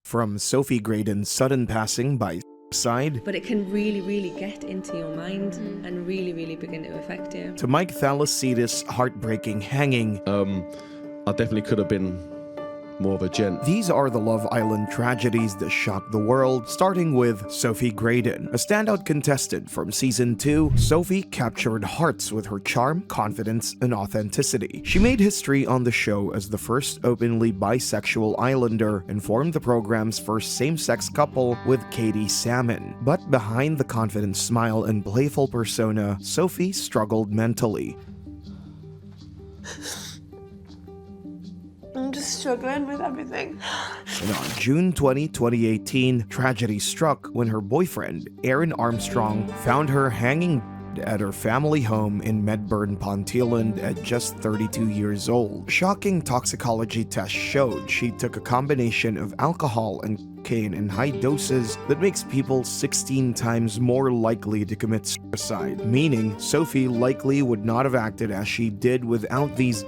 From Sophie Graydon's sudden passing by suicide, but it can really get into your mind and really begin to affect you, to Mike Thalassides' heartbreaking hanging. I definitely could have been more of a gent. These are the Love Island tragedies that shocked the world, starting with Sophie Graydon. A standout contestant from season 2, Sophie captured hearts with her charm, confidence, and authenticity. She made history on the show as the first openly bisexual islander and formed the program's first same-sex couple with Katie Salmon. But behind the confident smile and playful persona, Sophie struggled mentally. I'm just struggling with everything. And on June 20, 2018, tragedy struck when her boyfriend, Aaron Armstrong, found her hanging at her family home in Medburn, Ponteland at just 32 years old. Shocking toxicology tests showed she took a combination of alcohol and cocaine in high doses that makes people 16 times more likely to commit suicide, meaning Sophie likely would not have acted as she did without these,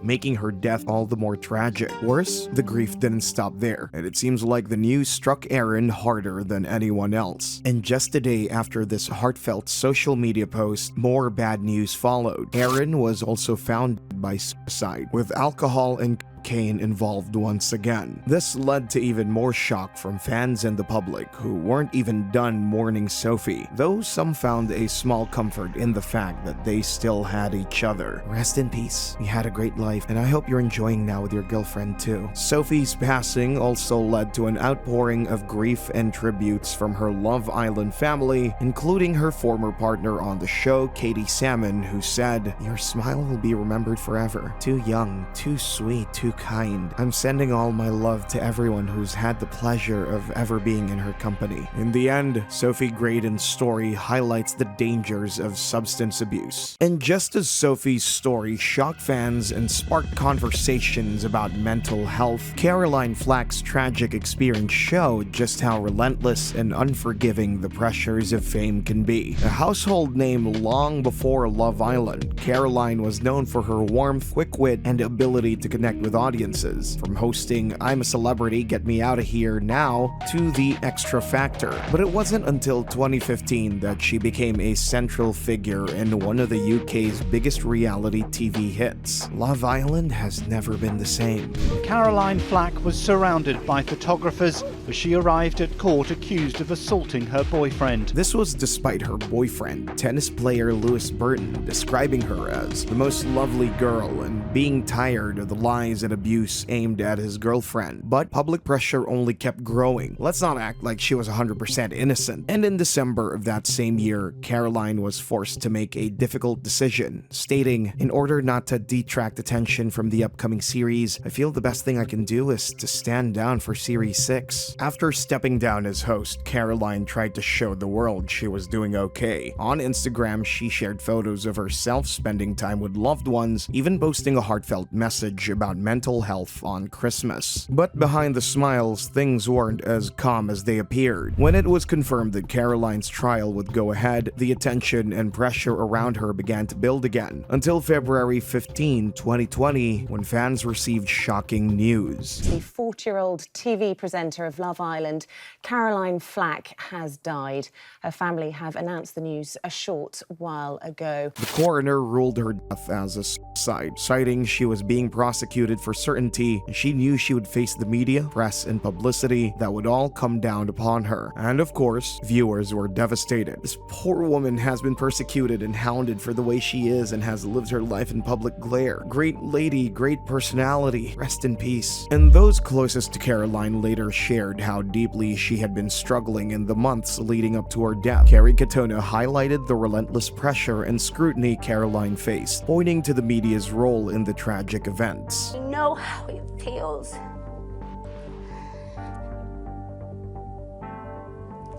making her death all the more tragic. Worse, the grief didn't stop there, and it seems like the news struck Aaron harder than anyone else. And just a day after this heartfelt social media post, more bad news followed. Aaron was also found by suicide, with alcohol and cocaine involved once again. This led to even more shock from fans and the public, who weren't even done mourning Sophie, though some found a small comfort in the fact that they still had each other. Rest in peace. You had a great life, and I hope you're enjoying now with your girlfriend too. Sophie's passing also led to an outpouring of grief and tributes from her Love Island family, including her former partner on the show, Katie Salmon, who said, "Your smile will be remembered forever. Too young, too sweet, too kind. I'm sending all my love to everyone who's had the pleasure of ever being in her company." In the end, Sophie Graydon's story highlights the dangers of substance abuse. And just as Sophie's story shocked fans and sparked conversations about mental health, Caroline Flack's tragic experience showed just how relentless and unforgiving the pressures of fame can be. A household name long before Love Island, Caroline was known for her warmth, quick wit, and ability to connect with audiences, from hosting I'm a Celebrity, Get Me Outta Here Now to The Extra Factor. But it wasn't until 2015 that she became a central figure in one of the UK's biggest reality TV hits. Love Island has never been the same. Caroline Flack was surrounded by photographers as she arrived at court accused of assaulting her boyfriend. This was despite her boyfriend, tennis player Lewis Burton, describing her as the most lovely girl and being tired of the lies and abuse aimed at his girlfriend. But public pressure only kept growing. Let's not act like she was 100% innocent. And in December of that same year, Caroline was forced to make a difficult decision, stating, "In order not to detract attention from the upcoming series, I feel the best thing I can do is to stand down for Series 6. After stepping down as host, Caroline tried to show the world she was doing okay. On Instagram, she shared photos of herself spending time with loved ones, even posting a heartfelt message about mental health on Christmas. But behind the smiles, things weren't as calm as they appeared. When it was confirmed that Caroline's trial would go ahead, the attention and pressure around her began to build again, until February 15, 2020, when fans received shocking news. The 40-year-old TV presenter of Love Island, Caroline Flack, has died. Her family have announced the news a short while ago. The coroner ruled her death as a suicide, citing she was being prosecuted for certainty, and she knew she would face the media, press, and publicity that would all come down upon her. And of course, viewers were devastated. This poor woman has been persecuted and hounded for the way she is and has lived her life in public glare. Great lady, great personality. Rest in peace. And those closest to Caroline later shared how deeply she had been struggling in the months leading up to her death. Carrie Katona highlighted the relentless pressure and scrutiny Caroline faced, pointing to the media's role in the tragic events. I know how it feels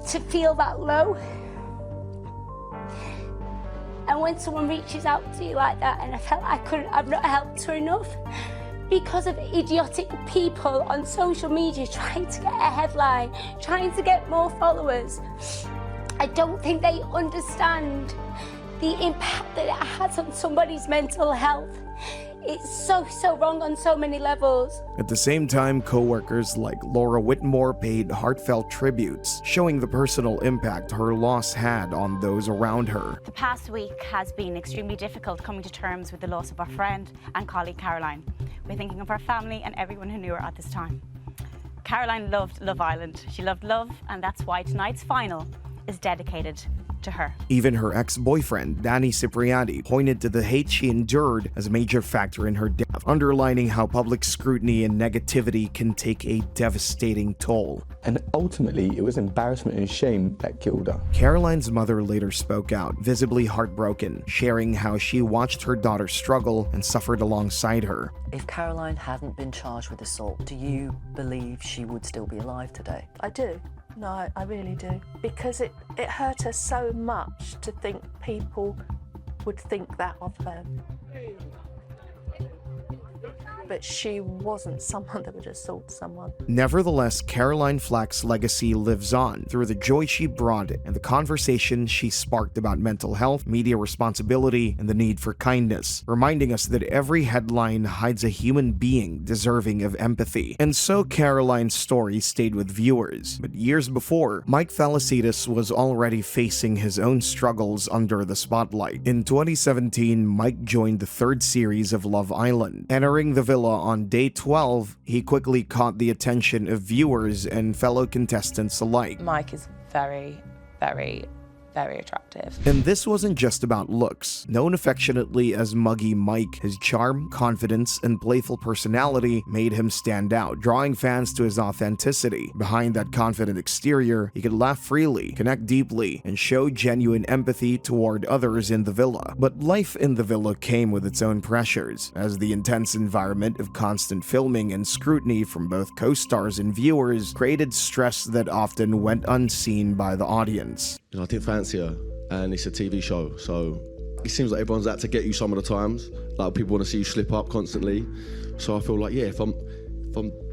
to feel that low. And when someone reaches out to you like that, and I felt I've not helped her enough because of idiotic people on social media trying to get a headline, trying to get more followers. I don't think they understand the impact that it has on somebody's mental health. It's so wrong on so many levels. At the same time, co-workers like Laura Whitmore paid heartfelt tributes, showing the personal impact her loss had on those around her. The past week has been extremely difficult coming to terms with the loss of our friend and colleague Caroline. We're thinking of her family and everyone who knew her at this time. Caroline loved Love Island. She loved love, and that's why tonight's final is dedicated to her. Even her ex-boyfriend, Danny Cipriani, pointed to the hate she endured as a major factor in her death, underlining how public scrutiny and negativity can take a devastating toll. And ultimately, it was embarrassment and shame that killed her. Caroline's mother later spoke out, visibly heartbroken, sharing how she watched her daughter struggle and suffered alongside her. If Caroline hadn't been charged with assault, do you believe she would still be alive today? I do. No, I really do. Because it hurt her so much to think people would think that of her. But she wasn't someone that would assault someone. Nevertheless, Caroline Flack's legacy lives on through the joy she brought and the conversation she sparked about mental health, media responsibility, and the need for kindness, reminding us that every headline hides a human being deserving of empathy. And so Caroline's story stayed with viewers. But years before, Mike Thalassides was already facing his own struggles under the spotlight. In 2017, Mike joined the third series of Love Island. Entering the villa on day 12, he quickly caught the attention of viewers and fellow contestants alike. Mike is very, very attractive. And this wasn't just about looks. Known affectionately as Muggy Mike, his charm, confidence, and playful personality made him stand out, drawing fans to his authenticity. Behind that confident exterior, he could laugh freely, connect deeply, and show genuine empathy toward others in the villa. But life in the villa came with its own pressures, as the intense environment of constant filming and scrutiny from both co-stars and viewers created stress that often went unseen by the audience. You know, I didn't fancy her, and it's a TV show, so it seems like everyone's out to get you some of the times. Like, people want to see you slip up constantly. So I feel like, yeah, if I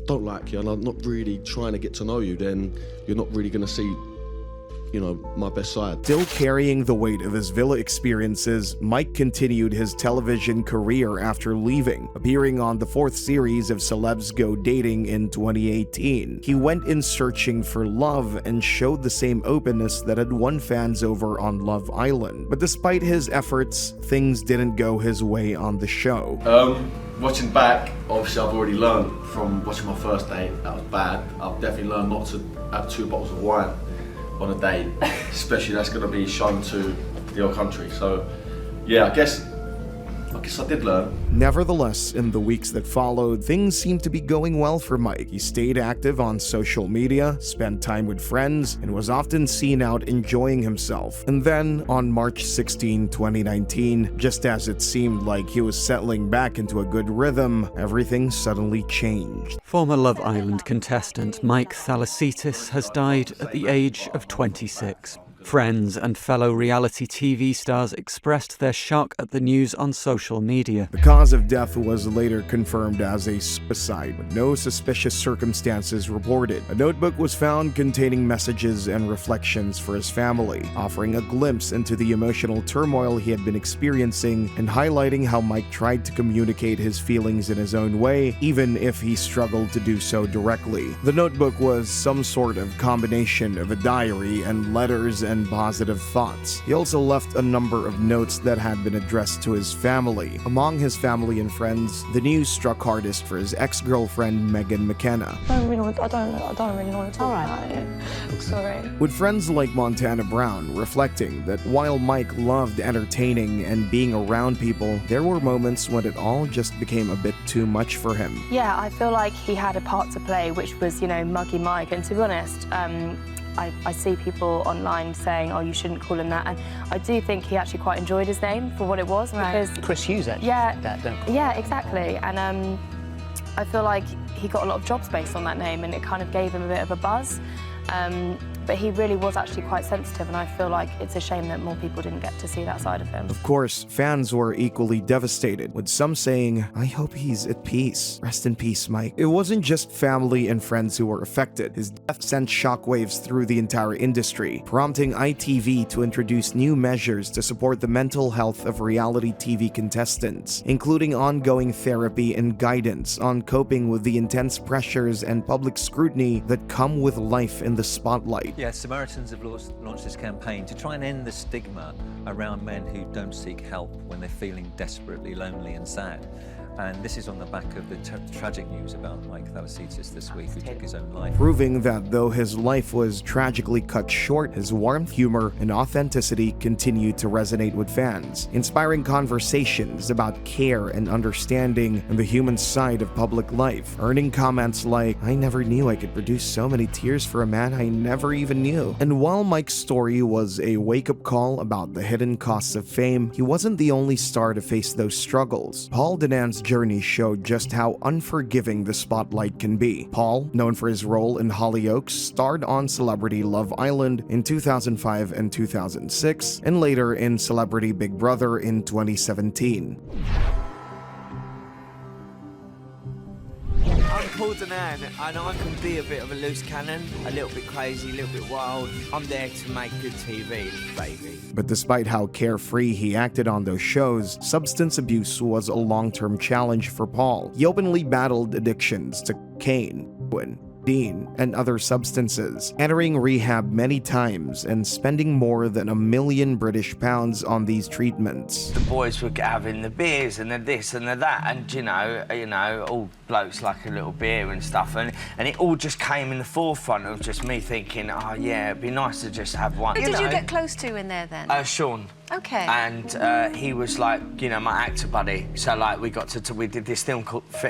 don't like you and I'm not really trying to get to know you, then you're not really going to see, you know, my best side. Still carrying the weight of his villa experiences, Mike continued his television career after leaving, appearing on the fourth series of Celebs Go Dating in 2018. He went in searching for love and showed the same openness that had won fans over on Love Island. But despite his efforts, things didn't go his way on the show. Watching back, obviously I've already learned from watching my first date, that was bad. I've definitely learned not to have 2 bottles of wine on a date, especially that's going to be shown to the whole country. So yeah, I guess I did learn. Nevertheless, in the weeks that followed, things seemed to be going well for Mike. He stayed active on social media, spent time with friends, and was often seen out enjoying himself. And then, on March 16, 2019, just as it seemed like he was settling back into a good rhythm, everything suddenly changed. Former Love Island contestant Mike Thalassides has died at the age of 26. Friends and fellow reality TV stars expressed their shock at the news on social media. The cause of death was later confirmed as a suicide, with no suspicious circumstances reported. A notebook was found containing messages and reflections for his family, offering a glimpse into the emotional turmoil he had been experiencing and highlighting how Mike tried to communicate his feelings in his own way, even if he struggled to do so directly. The notebook was some sort of combination of a diary and letters and positive thoughts. He also left a number of notes that had been addressed to his family. Among his family and friends, the news struck hardest for his ex-girlfriend Megan McKenna. I don't really want to talk about it. Sorry. With friends like Montana Brown reflecting that while Mike loved entertaining and being around people, there were moments when it all just became a bit too much for him. Yeah, I feel like he had a part to play, which was, you know, Muggy Mike. And to be honest, I see people online saying, oh, you shouldn't call him that. And I do think he actually quite enjoyed his name for what it was. Right. Because, Chris Hughes actually said that, don't you? Yeah, exactly. And I feel like he got a lot of jobs based on that name, and it kind of gave him a bit of a buzz. But but he really was actually quite sensitive, and I feel like it's a shame that more people didn't get to see that side of him. Of course, fans were equally devastated, with some saying, "I hope he's at peace. Rest in peace, Mike." It wasn't just family and friends who were affected. His death sent shockwaves through the entire industry, prompting ITV to introduce new measures to support the mental health of reality TV contestants, including ongoing therapy and guidance on coping with the intense pressures and public scrutiny that come with life in the spotlight. Yeah, Samaritans have launched this campaign to try and end the stigma around men who don't seek help when they're feeling desperately lonely and sad. And this is on the back of the tragic news about Mike Thalassitis this week, who took his own life. Proving that though his life was tragically cut short, his warmth, humor, and authenticity continued to resonate with fans, inspiring conversations about care and understanding and the human side of public life, earning comments like, "I never knew I could produce so many tears for a man I never even knew." And while Mike's story was a wake-up call about the hidden costs of fame, he wasn't the only star to face those struggles. Paul Denan's journey showed just how unforgiving the spotlight can be. Paul, known for his role in Hollyoaks, starred on Celebrity Love Island in 2005 and 2006, and later in Celebrity Big Brother in 2017. I'm Paul Denan, and I can be a bit of a loose cannon, a little bit crazy, a little bit wild. I'm there to make good TV, baby. But despite how carefree he acted on those shows, substance abuse was a long-term challenge for Paul. He openly battled addictions to cocaine, Dean, and other substances, entering rehab many times and spending more than £1 million British on these treatments. The boys were having the beers and the this and the that, and you know, all blokes like a little beer and stuff, and it all just came in the forefront of just me thinking, oh yeah, it'd be nice to just have one. Who did you get close to in there then? Sean. Okay. And he was like, you know, my actor buddy. So like we did this film called De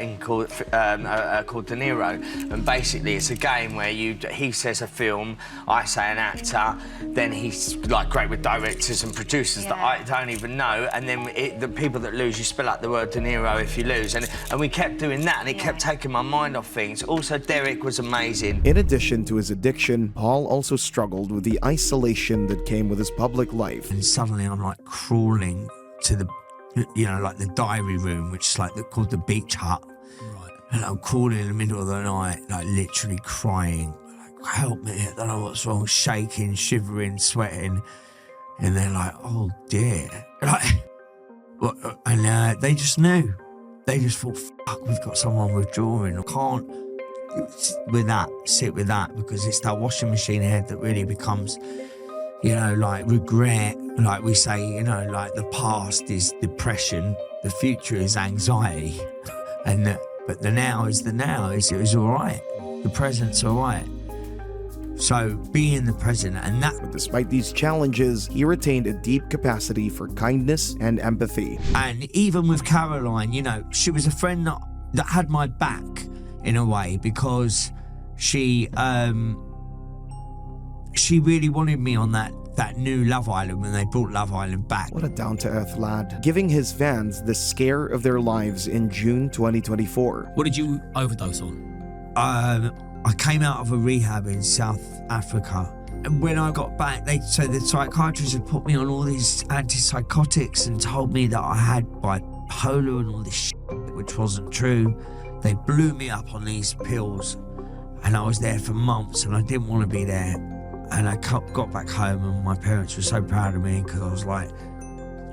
Niro, and basically it's a game where he says a film, I say an actor, then he's like great with directors and producers that I don't even know, and then the people that lose, you spell out the word De Niro if you lose, and we kept doing that, and it kept taking my mind off things. Also, Derek was amazing. In addition to his addiction, Paul also struggled with the isolation that came with his public life. And suddenly I'm like crawling to the, you know, like the diary room, which is like called the beach hut. Right. And I'm crawling in the middle of the night, like literally crying. Like, help me, I don't know what's wrong, shaking, shivering, sweating. And they're like, oh dear. Like, and they just knew. They just thought, fuck, we've got someone withdrawing. I can't sit with that, because it's that washing machine head that really becomes, you know, like regret. Like we say, you know, like the past is depression, the future is anxiety, but the now is the now. It was all right. The present's all right. So be in the present, and that. But despite these challenges, he retained a deep capacity for kindness and empathy. And even with Caroline, you know, she was a friend that had my back in a way, because she really wanted me on that new Love Island when they brought Love Island back. What a down-to-earth lad, giving his fans the scare of their lives in June 2024. What did you overdose on? I came out of a rehab in South Africa, and when I got back, so the psychiatrist had put me on all these antipsychotics and told me that I had bipolar and all this shit, which wasn't true. They blew me up on these pills, and I was there for months, and I didn't want to be there. And I got back home, and my parents were so proud of me, because I was like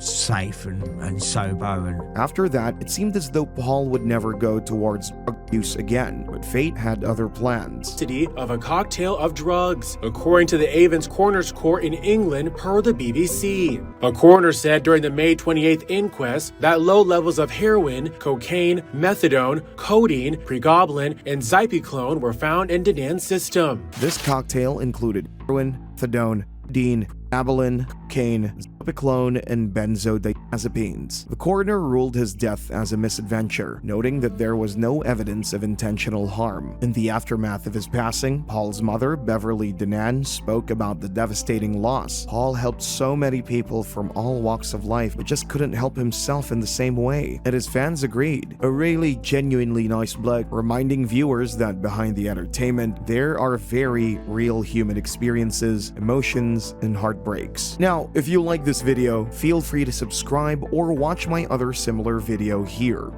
safe and sober. And after that, it seemed as though Paul would never go towards drug use again, but fate had other plans. Of a cocktail of drugs, according to the Avon's Coroner's Court in England, per the BBC. A coroner said during the May 28th inquest that low levels of heroin, cocaine, methadone, codeine, pregabalin, and zypiclone were found in Denan's system. This cocktail included heroin, methadone, pregabalin, cocaine, tropiclone, and benzodiazepines. The coroner ruled his death as a misadventure, noting that there was no evidence of intentional harm. In the aftermath of his passing, Paul's mother, Beverly Denan, spoke about the devastating loss. Paul helped so many people from all walks of life, but just couldn't help himself in the same way. And his fans agreed. A really genuinely nice bloke, reminding viewers that behind the entertainment, there are very real human experiences, emotions, and heartbreaks. Now, if you like this video, feel free to subscribe or watch my other similar video here.